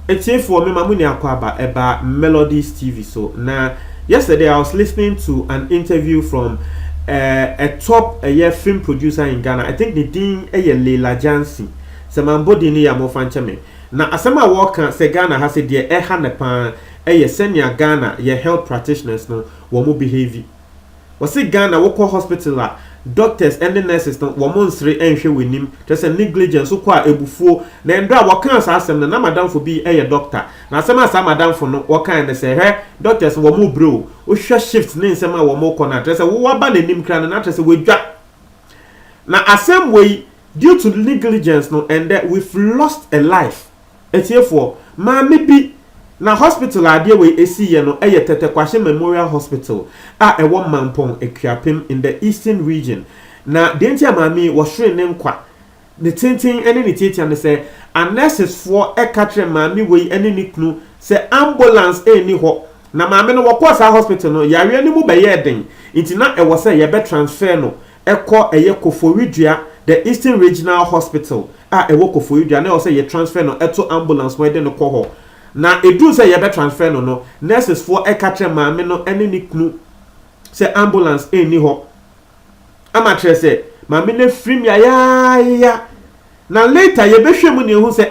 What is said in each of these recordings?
It's here for me, Mamuni Akwaba, about Melodies TV. So now, yesterday I was listening to an interview from a top film producer in Ghana. I think the thing Leila Jansi. So my body ni amo fanchame. Na asema work say Ghana has a dear nepa senior Ghana ye health practitioners no womo behavior. Was it Ghana woko hospital doctors and the nurses no womo nsre enhwe wenim just a negligence so kwa ebufuo na ndra waka asem na madam for be doctor na asema asa madam for no waka and say he doctors womo bro o hwa shift ne nsema womo kona just wo waba nanim kran na just wedwa na asem way due to negligence no and that we've lost a life. It's here for maybe na hospital ade we esi ye no tete kwashe memorial hospital a one mampong Ekuapem in the eastern region. Na dentia mami was sure nkwa the tintin ene ni titi and say a nurses for catch mami we ene ni knu say ambulance ni ho na mami no wakwa sa hospital no yare ni mu be ye den nti na was say ye be transfer no ekọ Koforidua the Eastern Regional Hospital Koforidua na say ye transfer no eto ambulance we de no kọ ho na edu say ye be transfer no nurses for catch mami no ene ni knu say ambulance ni ho ama tre say mami na free me ya na later ye be hwemu ne hu say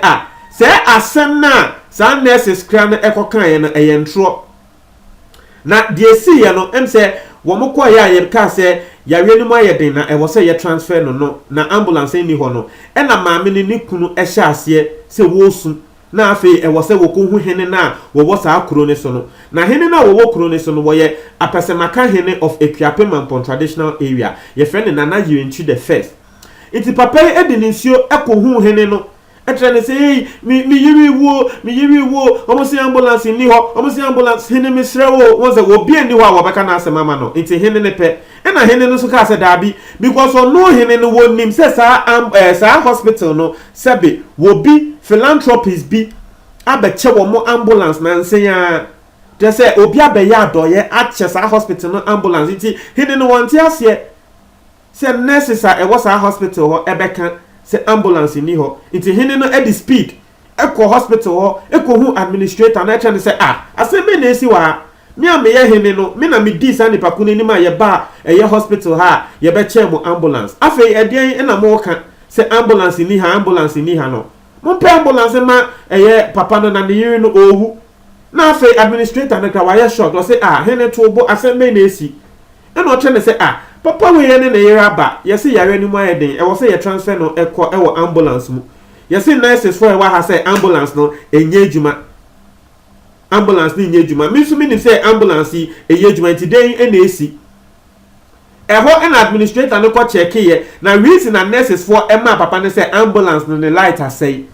say asem na sa nurses kra na ekokan ye no ntro na de si ye no em say wo mokọ ya ye ka say yare ni mo ayeden na e wo say ye transfer no na ambulance ni ho no e na mami ni kunu e hye ase say wo su na afi e wo say wo ko hu hene na wo sa akuro ne so no na hene na wo kuro ne so no wo ye apesemaka hene of Ekuapem Mampong traditional area ye friend na na Yirenchi the first iti papa e de nsuo e ko hu hene no e tre say hey mi yiri wo omo say ambulance ni ho omo say ambulance hene mi sre wo say wo bi ani ho a wo beka na asema ma no iti hene ne pe e na hene no so ka say dabi because no hene no wo nim say sa hospital no sebe wo bi philanthropists bi abeche wo mo ambulance na nsenya te say obi abeya adoye ache sa hospital no ambulance iti hene no wonte ase say nurses e was a hospital ho ebeka say ambulance ni ho iti hene no at the speed eko hospital ho eko hu administrator na try say aseme na esi wa me am ye hene no me na me di sa ni pakuni ni ma ye ba ye hospital ha ye be che mo ambulance afei edien na mo ka say ambulance ni ha no mo pe ambulance ma ye papa no na ne yiri no owu na afei administrator na ka wa ye shock say hene to bo aseme na esi e no try say papa we ye ne yere aba ye say yare ni mo ayeden e wo say ye transfer no ekọ e wo ambulance mu ye say nurses for e wa ha say ambulance no enye adwuma ambulance ni enye adwuma me so me ni say ambulance enye adwuma ti den e na esi e ho en administrator no ko check ye na reason na nurses for e ma papa ne say ambulance no ne light asay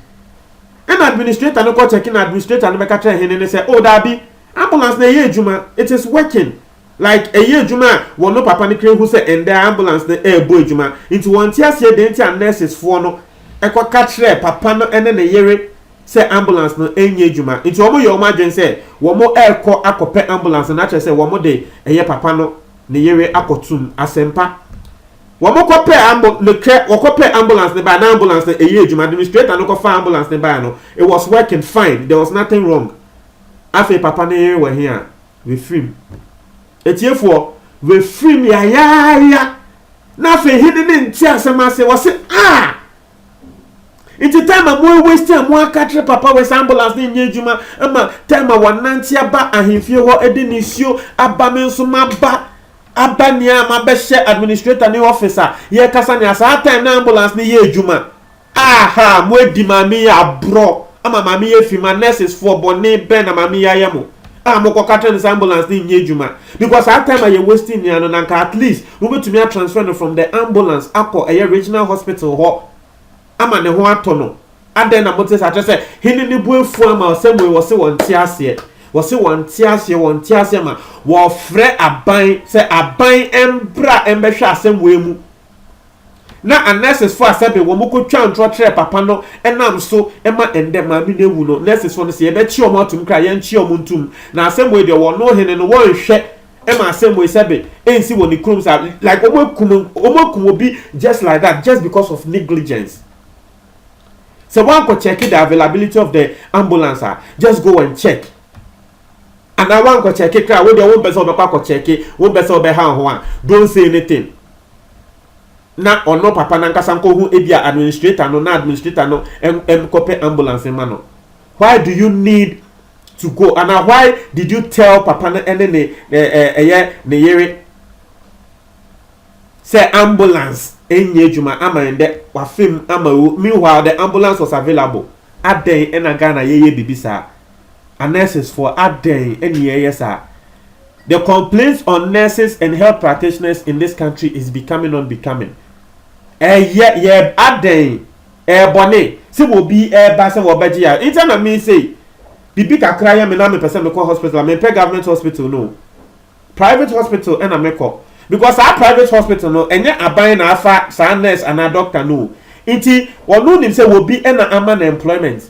en administrator no ko check na administrator no be ka try hene ne say dabi ambulance na enye adwuma it is working like a year juma won no papa ni kire hu say and the ambulance na boy juma into one tia se den tia nurses for no e kwa katre papa no ene na yere say ambulance no enye juma into omo ye omo adwen say wo mo ekọ akope ambulance na che say wo mo de eye papa no ne yere akotum asempa wo mo kope ambulance ne ba na ambulance na eye juma administrator no ko fa ambulance ne ba no it was working fine, there was nothing wrong. Afi papa ne yere we here we free etiefo we free me ya na fe hidden in tia asema se wo se It's time mo waste time mo akatre papa we ambulance ni nyejuma ama time wananti aba ahemfie ho edi nisio aba me nso maba aba nia ma be hye administrator ni officer ye kasa ni asa time na ambulance ni ye ejuma mo edi mami ya bro ama mami ye fi ma nurses for bone ben na mami ya yemo mo ko katre ni ambulance ni nyejuma because that time I wasting ni ano na at least we betumi transfer from the ambulance akọ a regional hospital ho ama ne ho atono aden na motes atrese hini ni buefu ama osemwe wo se won tiase ma wo frɛ aban se aban embra embehwe asemwe mu na anesses for asebe wo mokotwa ntro tre papa no enam so ema ende ma mi newu no nurses for no se ebe chi omo atum kra ye nchi omo ntum na asemwe de wo no hene no wo hwɛ ema asemwe sebe ensi wo ni krum sa like omo kum obi just like that just because of negligence. So one could check the availability of the ambulance. Just go and check. And I want to check it. With the one person of check it, one person of the don't say anything. Na or no papa nanka sanko who ebia administrator no na administrator no copy ambulance mano. Why do you need to go? And why did you tell papa na ne yere say ambulance enye juma ama ende wa film ama meanwhile the ambulance was available aden ena Ghana yeye bibisa and nurses for aden eni yeye sa. The complaints on nurses and health practitioners in this country is becoming unbecoming. Yeah, aden bone se wo bi ba se wo baji ya inta na me say bibi kakra ya me na me person me call hospital me pay government hospital no private hospital and ameko because our private hospital no enye aban na afa sa nurse and a doctor no inti wonu nim se wo bi na ama na employment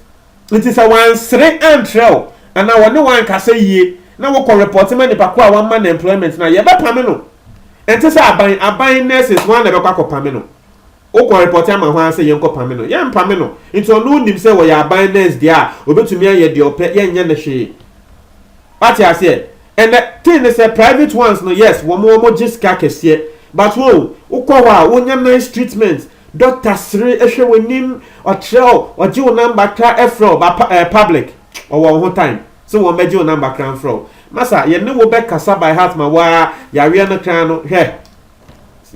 inti say one sre antrel and na woni wan ka say yie na wo ko report me nipa ko a wan man employment na ye be pame no enti say aban nurses wan na be kwa ko pame no o ko report am ho say ye nko pame no ye mpame no enti onu nim say wo ya aban nurse dia obetumi aye de ope ye nye na hwe party ase and the thing is private ones no yes wo mo just ka kese but wo ukọ wa wo nya nice treatment doctor sre ehwe wonim o trel o ji wo number ka efro ba public o wo ho time so wo meji wo number kran fro masa ye ne wo be kasa by heart ma wa yare no kran no he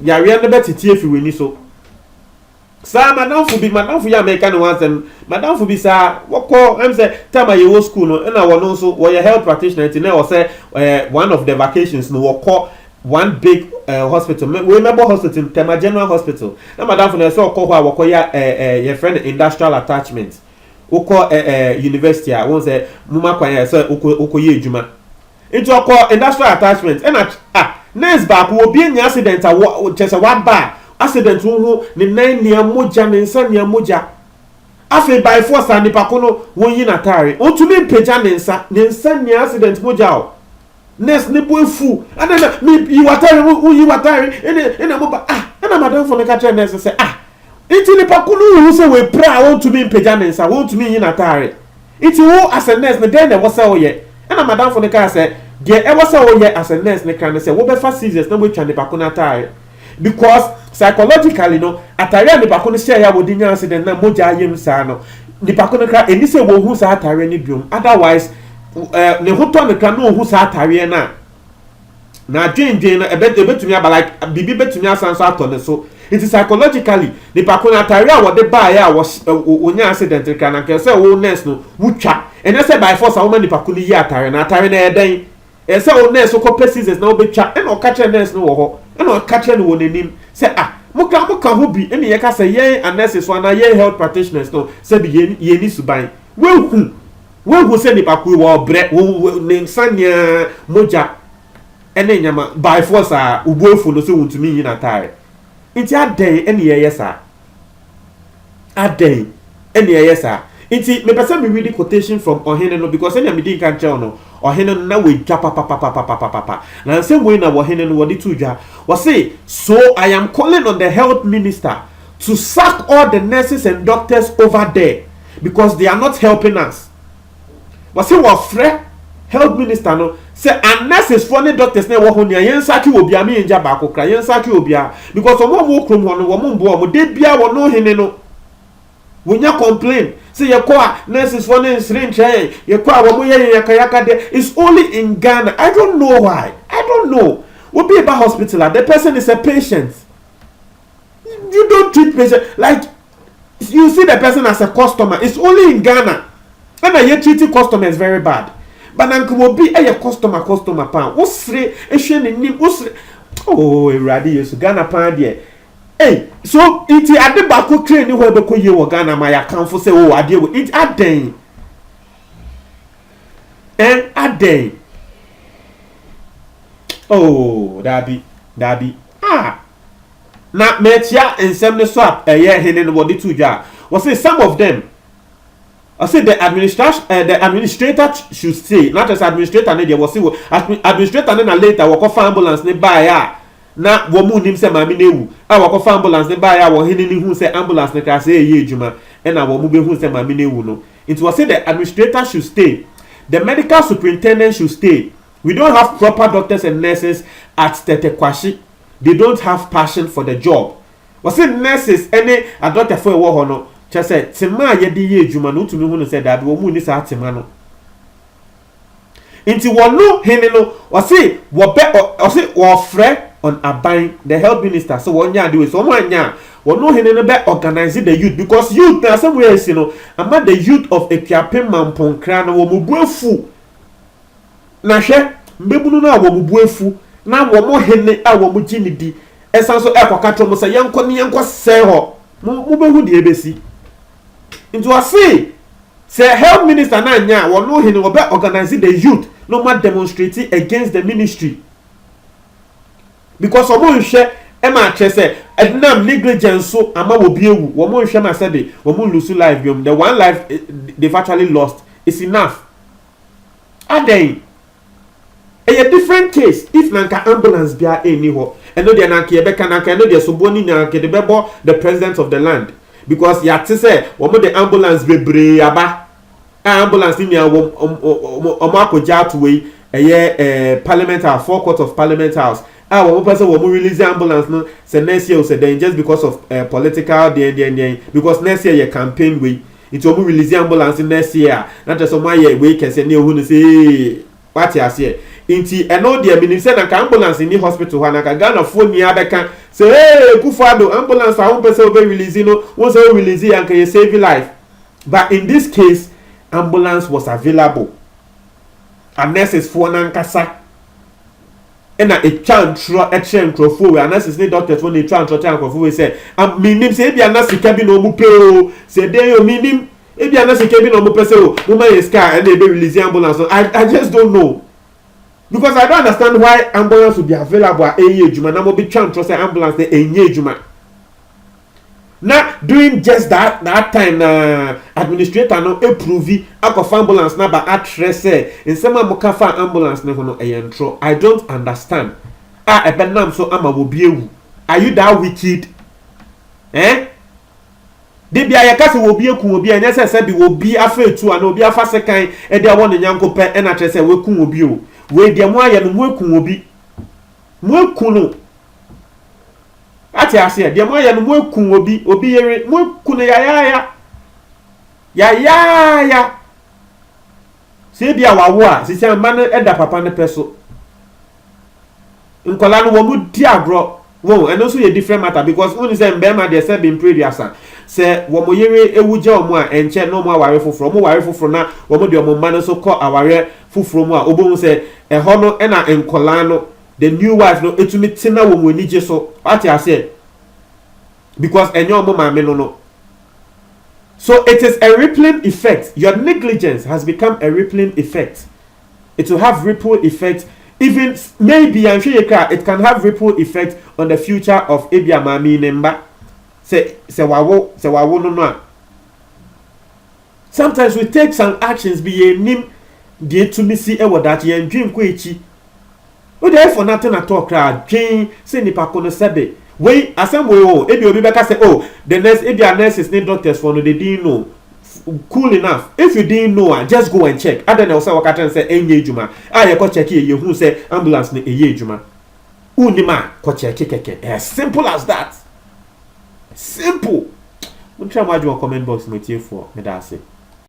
yare no betiti efi weni so sa madam fu ya make no answer madam fu bi sa woko am say time I was school no na wo no so wo your health practitioner ti na wo say one of the vacations no woko one big hospital we remember hospital Tema General Hospital na madam fu na say woko ho woko ya your friend industrial attachment woko university a won say muma kwan ya say woko ye adwuma into woko industrial attachment na next back wo bi nya accident a chese wa ba accident wo ni nan nia moja ni nsa nia moja afi by force ani pakono won yi na tare o tumi peja ni nsa nia accident moja o next ni boy fu anana mi yi watare ene mo ba ana madam for me ka tell nurse say iti ni pakono wo say we pra won tumi peja ni nsa won tumi yi na tare iti wo as a nurse ne den na wo say o ye ana madam for me ka say de e wo say o ye as a nurse ne kan say wo be fa scissors na we twa ni pakono tare because psychologically no atare ni pakono share ya wodi nya accident na moja ayem sa no ni pakono kra eni se wo hu sa atare ni biom otherwise ne hoto ne kra no hu sa atare na dwen na ebetumi aba like bibi betumi asanso ato ne so it is psychologically ni pakono atare a wode ba ya wo nya accident kra na ke se wo nurse no wutwa ene se by force a wo ni pakono yi atare na eden ese wo nurse ko pieces na wo betwa ene o ka nurse no wo ho ene o ka no wo nenim se muka ho bi ene ye ka se ye nurses wana ye health practitioners no se bi ye ni suban wehu se ni paku wo bre wo ne sanya moja ene nyama by force a ubuefu no se wuntumi yin atare nti aden ene ye yesa aden ene ye yesa nti me person me read quotation from Ohene no because ene me din kan tell no Ohene na we dwa papa na same way na Ohene no wodi tu dwa we say so I am calling on the health minister to sack all the nurses and doctors over there because they are not helping us. We say we free health minister no say and nurses for the doctors na wo ho nia yen saki obi am yen ba ko kra yen saki obi a because omo wo krom ho no wo mo mbo mo de bia wo no hene no wonya complain say ye kwa nurses for the syringe ye kwa wo mo ye yakayaka there is only in Ghana. I don't know why. I don't know. We'll be about hospital. The person is a patient. You don't treat patient like you see the person as a customer. It's only in Ghana. And you treating customers very bad. But nanku will be a customer pan. Usre eshen ni usre. Oh, eradi yesu Ghana pan there. Hey, so it at the back of train you have a you Ghana my account for say oh I deal with it at day. And at day. Oh, Dabi. Na metia and some swap a year hidden body to jar. Was say some of them. I say the administrator should say, not as administrator, they was say administrator then later walk off ambulance ne buy ya. Na woman him say mami newu. I walk off ambulance ne buy ya or hidden who say ambulance ne can say ye juma. and our mobile who say mamine wuno. It was said the administrator should stay, the medical superintendent should stay. We don't have proper doctors and nurses at Tetekwashi. They don't have passion for the job. Was it nurses any a doctor for a war no? Just said, Tima yedi ye juma no to me who said that we need sa timano. Inti wonu hene no was it or fre on Aban, the health minister. So one year do it. So 1 year. Well, no, he never organizing the youth because youth now somewhere else, you know, among the youth of Ekiapem Mamponkran or Mubuefu. Na she, Mbebunu na Wamubuefu, na Wamo Hene, a Wamujinidi, Essanso Aquacato Musa Yanko Yanko Seho, Mubu the ABC. Into a say health minister Nanya, or no, he never organizing the youth, no more demonstrating against the ministry. Because someone share. Emma Chese, Ednam negligence so ama will be a woman shama said, woman lose life, the one life they've actually lost is enough. Are they a different case if Nanka ambulance be anywhere? And no, they are not Quebec, no, they are Suboni, the president of the land. Because you have to say, woman, the ambulance be brave, ambulance in your Omako Jatway, a year parliament house, 4 court of parliament house. One person will release the ambulance no say next year say then just because of political because next year your campaign way it will release the ambulance next year not just some year we can say near who say what you say inti and all the minister na ambulance in the hospital na ka Ghana phone ni abeka say hey Kufado ambulance for one person will release no once they release and can save life. But in this case ambulance was available and nurses for nankasa. And a chant a chain crofo, and as is doctors when they try and crofo say, I'm meaning say, be a nasi cabin or mupeo, say, they are meaning, if you are nasi cabin or mupeo, woman is car and they be releasing ambulance. I just don't know. Because I don't understand why ambulance would be available at a juma. Now, be trying to say ambulance a juma. Now, doing just that time, administrator no approve of ambulance number at say in some mokafa ambulance no intro. I don't understand. A benam so ama will be you. Are you that wicked? Eh? They be a castle will be a will be and yes, I said will be afraid to and will be a fast kind and they want a young compare and I say we will be you. Where the moya and work will be more kuno. Ati ase de mo ya no mo kun obi yere mo kun ya se bia wawo a sisi amba no eda papa ne peso nkola no wo mu di agro wo eno so ye different matter because when say mbema de say been previous say wo mo yere ewuje omo a enche no mo aware foforo na wo mo de omo mma no so ko aware foforo mu a obo say eho no na nkola no the new wife no etumi tina wo mo anije so what I say because enyo mo ma me no. So it is a rippling effect. Your negligence has become a rippling effect. It will have ripple effect. Even maybe I'm sure it can have ripple effect on the future of Ebia Mami Nemba. Say wawo no. Sometimes we take some actions be a nim de to me see ewo that ye dream ko echi. O dey for nothing at all crowd. Dream say nipa ko no sebe. We asem we ebi obi beka say the nurse ebi a nurses need doctors for no they didn't know. Cool enough. If you didn't know, just go and check. Other than say wakata and say enye juma. You go check you who say ambulance ne eye juma. Unima ko check keke. As simple as that. Simple. Mo try ma do comment box me tie for me da say.